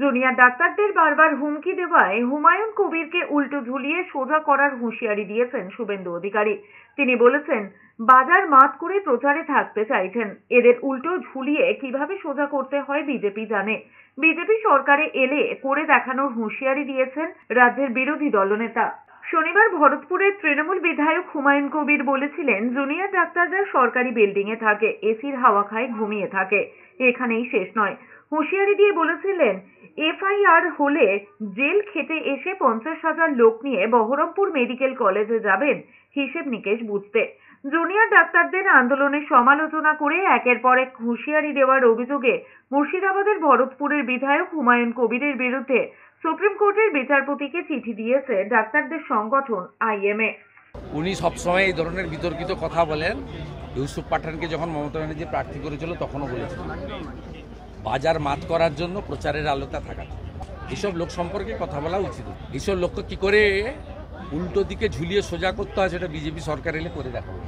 Junior ডাক্তারদের বারবার হুমকি দেওয়ায় হুমায়ুন কবিরকে উল্টো ঝুলিয়ে সোজা করার হুঁশিয়ারি দিয়েছেন শুভেন্দু অধিকারী। তিনি বলেছেন, বাজার মাত করে প্রচারে থাকতে চাইছেন, এদের উল্টো ঝুলিয়ে কিভাবে সোজা করতে হয় বিজেপি জানে। বিজেপি সরকারে এলে করে দেখানোর হুঁশিয়ারি দিয়েছেন রাজ্যের বিরোধী দলনেতা। শনিবার ভরতপুরের তৃণমূল বিধায়ক হুমায়ুন কবির বলেছিলেন, জুনিয়র ডাক্তাররা সরকারি বিল্ডিং এ থাকে, এসির হাওয়া খায়, ঘুমিয়ে থাকে, এখানেই শেষ নয়। হুঁশিয়ারি দিয়ে বলেছিলেন, এফআইআর হলে জেল খেটে এসে 50,000 লোক নিয়ে বহরমপুর মেডিকেল কলেজে যাবেন হিসেব নিকেশ বুঝতে। জুনিয়র ডাক্তারদের আন্দোলনের সমালোচনা করে একের পর এক হুঁশিয়ারি দেওয়ার অভিযোগে মুর্শিদাবাদের ভরতপুরের বিধায়ক হুমায়ুন কবিরের বিরুদ্ধে সুপ্রিম কোর্টের বিচারপতিকে চিঠি দিয়েছে ডাক্তারদের সংগঠন আইএমএ। উনি সবসময় এই ধরনের বিতর্কিত কথা বলেন। ইউসুফ পাঠানকে যখন মমতা ব্যানার্জি প্রার্থী করেছিল তখনও বলেছিলেন বাজার মাত করার জন্য প্রচারের আলোতে থাকা। এইসব লোক সম্পর্কে কথা বলা উচিত। এইসব লোককে কি করে উল্টো দিকে ঝুলিয়ে সোজা করতে হয় সেটা বিজেপি সরকার এলে করে দেখাবো।